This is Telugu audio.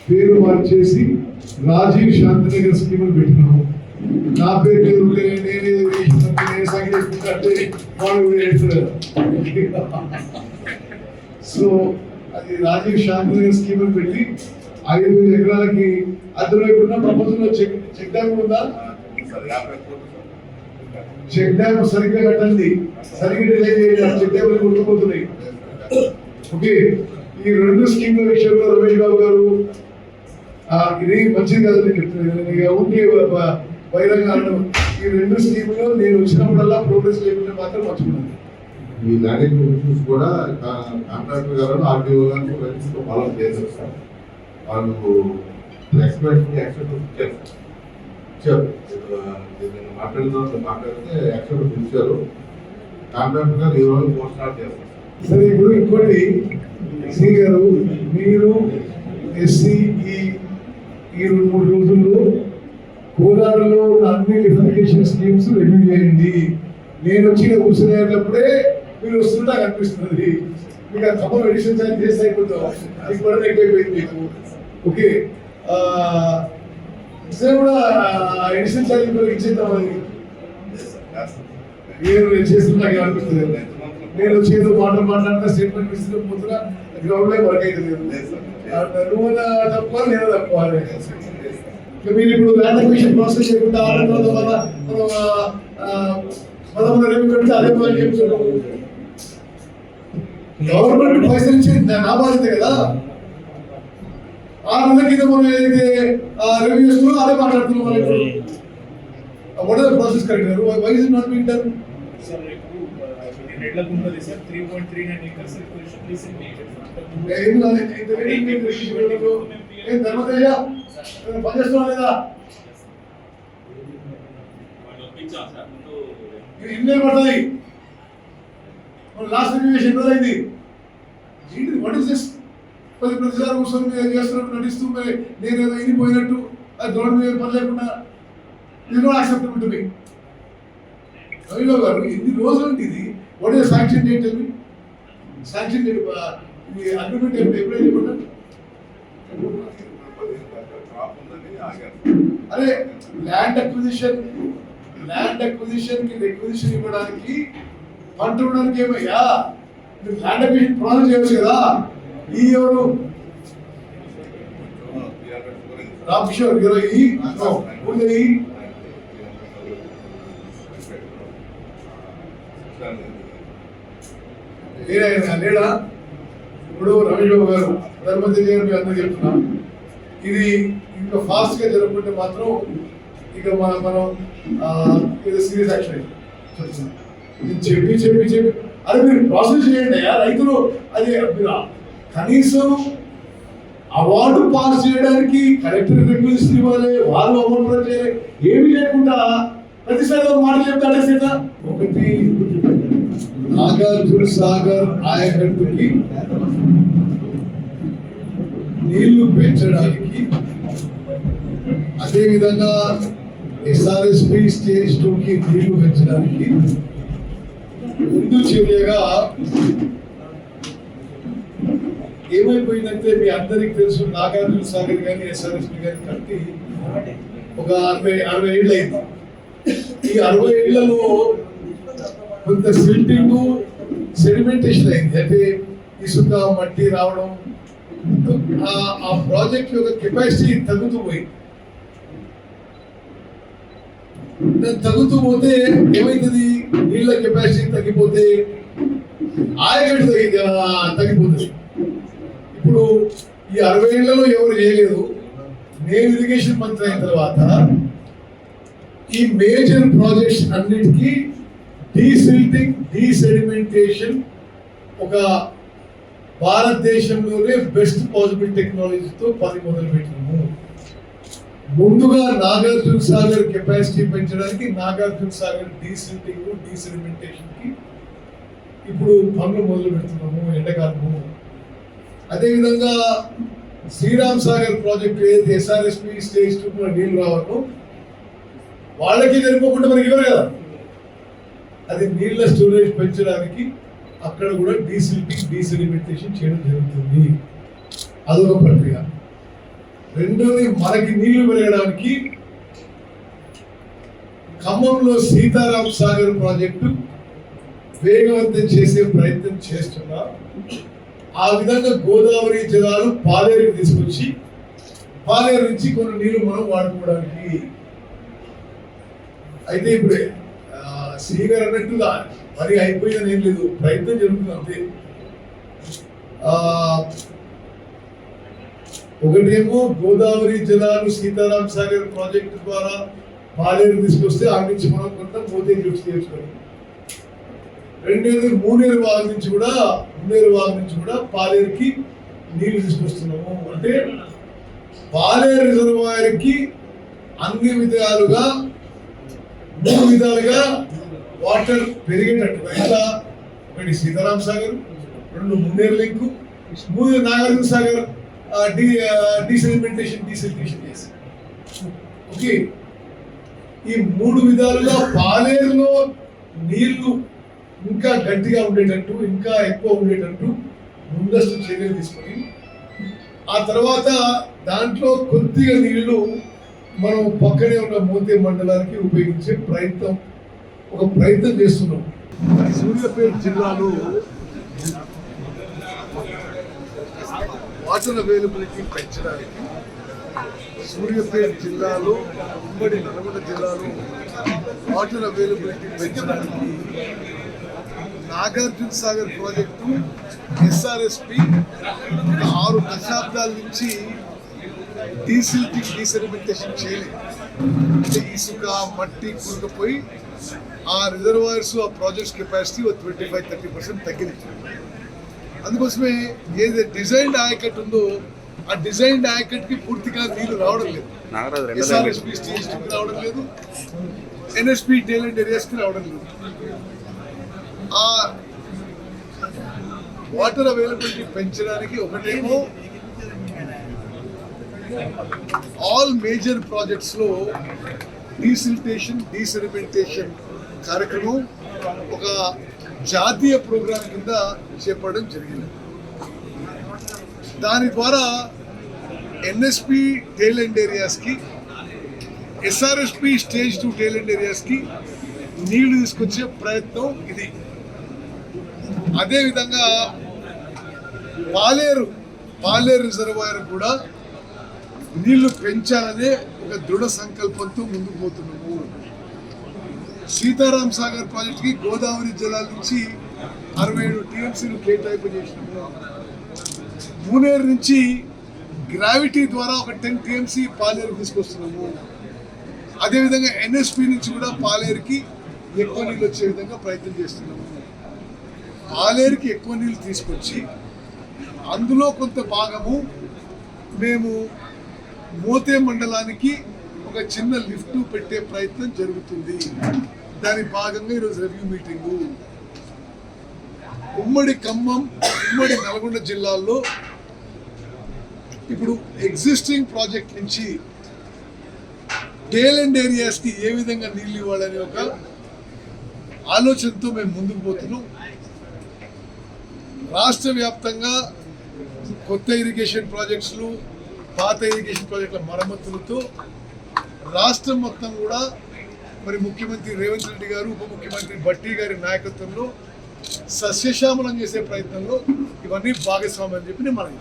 పేరు మార్చేసి రాజీవ్ శాంతినగర్ స్కీమ్ పెట్టినాము. నా పేరు నేనే సాగి చేసుకుంటే వాళ్ళు ఏడుస్తున్నారు. సో అది రాజీవ్ శాంతినగర్ స్కీమ్ పెట్టి 5,000 ఎకరాలకి అర్థమైపున్న ప్రపంచంలో చెక్ డ్యామ్ ఉందా? చెక్ డ్యామ్ సరిగ్గా కట్టండి, సరిగ్గా డిలే చేయాలి, చెక్ డ్యామ్ గుర్తుపోతున్నాయి. ఓకే, ఈ 2 స్కీమ్ల విషయంలో రమేష్ బాబు గారు ఇది మంచిది కదా నేను చెప్తున్నాను. ఉంటే బహిరంగ ఈ 2 స్కీమ్లో నేను వచ్చినప్పుడల్లా ప్రోగ్రెస్ లేకుండా మాత్రం మర్చిపోయింది. ఈ ల్యాండింగ్ ఇష్యూస్ కూడా కాంట్రాక్టర్ గారు ఆర్టీఓ గారు ఫాలో చేస్తారు. వాళ్ళు మాట్లాడితే యాక్సెప్ట్ ఇచ్చారు. కాంట్రాక్టర్ గారు ఈ రోజు పోస్ట్ స్టార్ట్ చేస్తారు. సరే, ఇప్పుడు ఇంకోటి శ్రీ గారు, మీరు ఎస్సీ ఈ 2-3 రోజుల్లో కోలారులో అన్ని లిఫ్టికేషన్ స్కీమ్స్ రివ్యూ చేయండి. నేను వచ్చి కూర్చునేటప్పుడే మీరు వస్తుంటే నాకు అనిపిస్తుంది మీకు ఆ ఖమ్మం ఎడిషన్ ఛార్జ్ చేస్తే అయిపోతాం. మీకు కూడా ఎక్కువైపోయింది మీకు. ఓకే, కూడా ఎడిషన్ ఛార్జ్ కూడా ఇచ్చేద్దాం. అది నేను చేస్తున్నా నాకు అనిపిస్తుంది. నేను వచ్చేదో మాట్లాడుతున్నా స్టేట్మెంట్ ఇస్తున్నా పోతున్నా గ్రౌండ్ లో వర్క్ అవుతుంది. నువ్వు తక్కువ నేను తక్కువ. మీరు ఇప్పుడు ల్యాండ్ అక్విజిషన్ ప్రాసెస్ చేయకుండా 13 రెవెన్యూ పెడితే అదే పని చెప్తున్నాము. గవర్నమెంట్ పైసలు ఇచ్చేది నా బాధ్యత కదా. 6 నెలల కింద మనం ఏదైతే రెవెన్యూ ఇస్తున్నామో అదే మాట్లాడుతున్నాం. What are the process correct? Why is it not being done? Dharmateja పనిచేస్తున్నా లేదా? ఇన్నే పడుతుంది. లాస్ట్ రివ్యూషన్ ఎప్పుడైంది? What is this? ప్రతిసారి కూర్చొని చేస్తున్నట్టు నటిస్తూ నేను ఏదో ఇనిపోయినట్టు అది గ్రౌండ్ మీద పని లేకుండా ఇది కూడా యాక్సెప్టబుల్ టు మీ. రవిబాబు గారు, ఎన్ని రోజులు అంటే ఇది? What is sanction date? Sanction date agreement ఎప్పుడైనా చెప్పండి. అరే, ల్యాండ్ అక్విజిషన్ కి రిక్విజిషన్ ఇవ్వడానికి పంట ఇవ్వడానికి ఏమయ్యా? ల్యాండ్ అక్విజిషన్ ప్రాసెస్ చేయవచ్చు కదా. ఈ ఎవరు రామ్కిషోర్ లేడా? ఇప్పుడు రమేష్ బాబు గారు, ధర్మతేజ గారు, మీ అందరూ చెప్తున్నా, ఇది ఇంకా ఫాస్ట్ గా జరుగుతుంటే మాత్రం ఇక మనం సీరియస్ యాక్షన్ చెప్పి అదే మీరు ప్రాసెస్ చేయండి. రైతులు అది కనీసం అవార్డు పాస్ చేయడానికి కలెక్టర్ రిక్వెస్ట్ ఇవ్వాలి, వాళ్ళు అమౌంట్ చేయాలి. ఏమీ లేకుండా ప్రతిసారి ఒక మాట చెప్తాడే సీత. ఒకటి, నాగార్జున సాగర్ ఆయకట్టుకి నీళ్లు పెంచడానికి, అదేవిధంగా ఎస్ఆర్ఎస్పి స్టేజ్ 2కి నీళ్లు పెంచడానికి ముందు చర్యగా ఏమైపోయిందంటే మీ అందరికి తెలుసు, నాగార్జున సాగర్ కానీ ఎస్ఆర్ఎస్పి కానీ కట్టి ఒక 60 ఏళ్ళు అయింది. ఈ 60 ఏళ్లలో కొంత సిల్టింగ్, సెడిమెంటేషన్ అయింది. అంటే ఇసుక, మట్టి రావడం, ఆ ప్రాజెక్ట్ యొక్క కెపాసిటీ తగ్గుతూ పోయింది. తగ్గుతూ పోతే ఏమైతుంది? నీళ్ళ కెపాసిటీ తగ్గిపోతే ఆయకట్టు తగ్గిపోతుంది. ఇప్పుడు ఈ 60 ఏళ్లలో ఎవరు చేయలేదు. నేను ఇరిగేషన్ మంత్రి అయిన తర్వాత ఈ మేజర్ ప్రాజెక్ట్స్ అన్నిటికీ డీసిల్టింగ్, డీసెడిమెంటేషన్ ఒక భారతదేశంలోనే బెస్ట్ పాసిబుల్ టెక్నాలజీతో పని మొదలు పెట్టినాము. ముందుగా నాగార్జున సాగర్ కెపాసిటీ పెంచడానికి నాగార్జున సాగర్ డీసిల్టింగ్, డీసెడిమెంటేషన్ కి ఇప్పుడు పనులు మొదలు పెడుతున్నాము ఎండాకాలము. అదేవిధంగా శ్రీరామ్ సాగర్ ప్రాజెక్ట్ ఏదైతే ఎస్ఆర్ఎస్పి స్టేజ్ 2 నీళ్లు రావాలో వాళ్ళకి జరిపోకుండా మనకి ఇవ్వరు కదా. అది నీళ్ల స్టోరేజ్ పెంచడానికి అక్కడ కూడా డీసిల్టింగ్, డీసెడిమెంటేషన్ చేయడం జరుగుతుంది. అదొక ప్రక్రియ. రెండోది మనకి నీళ్లు పెరగడానికి ఖమ్మంలో సీతారాం సాగర్ ప్రాజెక్టు వేగవంతం చేసే ప్రయత్నం చేస్తున్నారు. ఆ విధంగా గోదావరి జలాలు పాలేరుకి తీసుకొచ్చి పాలేరు నుంచి కొన్ని నీళ్లు మనం వాడుకోవడానికి. అయితే ఇప్పుడు శ్రీగారు అన్నట్టుగా మరి అయిపోయిందని ఏం లేదు, ప్రయత్నం జరుగుతుంది అంతే. ఒకటేమో గోదావరి జలాలు సీతారాం సాగర్ ప్రాజెక్టు ద్వారా పాలేరు తీసుకొస్తే ఆ నుంచి మనం కొంత మోతే లిఫ్ట్ చేసుకోవాలి. రెండోది మున్నేరు వాగు నుంచి కూడా పాలేరుకి నీళ్లు తీసుకొస్తున్నాము. అంటే పాలేరు రిజర్వాయర్కి అన్ని విధాలుగా 3 విధాలుగా వాటర్ పెరిగేటట్టుగా, ఇలా ఒకటి సీతారాం సాగర్, 2 మున్నేరు లింకు, 3 నాగార్జున సాగర్ డీసెలిమెంటేషన్ చేసి ఓకే. ఈ 3 విధాలుగా పాలేరులో నీళ్లు ఇంకా గట్టిగా ఉండేటట్టు, ఇంకా ఎక్కువ ఉండేటట్టు ముందస్తు చర్యలు తీసుకొని, ఆ తర్వాత దాంట్లో కొద్దిగా నీళ్లు మనం పక్కనే ఉన్న మోతే మండలానికి ఉపయోగించే ప్రయత్నం చేస్తున్నాం. సూర్యాపేట జిల్లాలో వాటర్ అవైలబిలిటీ పెంచడానికి, సూర్యాపేట జిల్లాలో ఉమ్మడి నల్గొండ జిల్లాలో వాటర్ అవైలబిలిటీ పెంచడానికి నాగార్జున సాగర్ ప్రాజెక్టు ఎస్ఆర్ఎస్పి 6 దశాబ్దాల నుంచి డీసెలిమెంటేషన్ చేయలేదు. అంటే ఇసుక మట్టి కూరుకుపోయి ఆ రిజర్వాయర్స్ ఆ ప్రాజెక్ట్స్ కెపాసిటీ 25-30% తగ్గింది. అందుకోసమే ఏదైతే డిజైన్డ్ ఆయకట్టు ఉందో ఆ డిజైన్డ్ ఆయకట్టుకి పూర్తిగా నీళ్లు రావడం లేదు. ఎస్ఆర్ఎస్పి స్టేజ్ రావడం లేదు, ఎన్ఎస్పి టేలెంట్ ఏరియాస్కి రావడం లేదు. ఆ వాటర్ అవైలబిలిటీ పెంచడానికి ఒకటేమో ఆల్ మేజర్ ప్రాజెక్ట్స్ లో డీసెలిమెంటేషన్ కార్యక్రమం ఒక జాతీయ ప్రోగ్రాం కింద చేపట్టడం జరిగింది. దాని ద్వారా ఎన్ఎస్పి టేలెంట్ ఏరియాస్కి, ఎస్ఆర్ఎస్పి స్టేజ్ 2 టేలెంట్ ఏరియాస్కి నీళ్లు తీసుకొచ్చే ప్రయత్నం ఇది. అదేవిధంగా పాలేరు రిజర్వాయర్ కూడా నీళ్లు పెంచాలనే ఒక దృఢ సంకల్పంతో ముందుకు పోతున్నాము. సీతారాం సాగర్ ప్రాజెక్టుకి గోదావరి జలాల నుంచి 67 టీఎంసీలు కేటాయింపు చేసినాము. మున్నేరు నుంచి గ్రావిటీ ద్వారా ఒక 10 టీఎంసీ పాలేరు తీసుకొస్తున్నాము. అదేవిధంగా ఎన్ఎస్పి నుంచి కూడా పాలేరుకి ఎక్కువ నీళ్ళు వచ్చే విధంగా ప్రయత్నం చేస్తున్నాము. పాలేరుకి ఎక్కువ నీళ్ళు తీసుకొచ్చి అందులో కొంత భాగము మేము మోతే మండలానికి ఒక చిన్న లిఫ్ట్ పెట్టే ప్రయత్నం జరుగుతుంది. దాని భాగంగా ఈరోజు రివ్యూ మీటింగు. ఉమ్మడి ఖమ్మం, ఉమ్మడి నల్గొండ జిల్లాల్లో ఇప్పుడు ఎగ్జిస్టింగ్ ప్రాజెక్ట్ నుంచి టేలెంట్ ఏరియాస్కి ఏ విధంగా నీళ్ళు ఇవ్వాలనే ఒక ఆలోచనతో మేము ముందుకు పోతున్నాం. రాష్ట్ర వ్యాప్తంగా కొత్త ఇరిగేషన్ ప్రాజెక్ట్స్లు, పాత ఇరిగేషన్ ప్రాజెక్టుల మరమ్మతులతో రాష్ట్రం మొత్తం కూడా మరి ముఖ్యమంత్రి రేవంత్ రెడ్డి గారు, ఉప ముఖ్యమంత్రి భట్టి గారి నాయకత్వంలో సస్యశ్యామలం చేసే ప్రయత్నంలో ఇవన్నీ భాగస్వామ్యం అని చెప్పి నేను మనం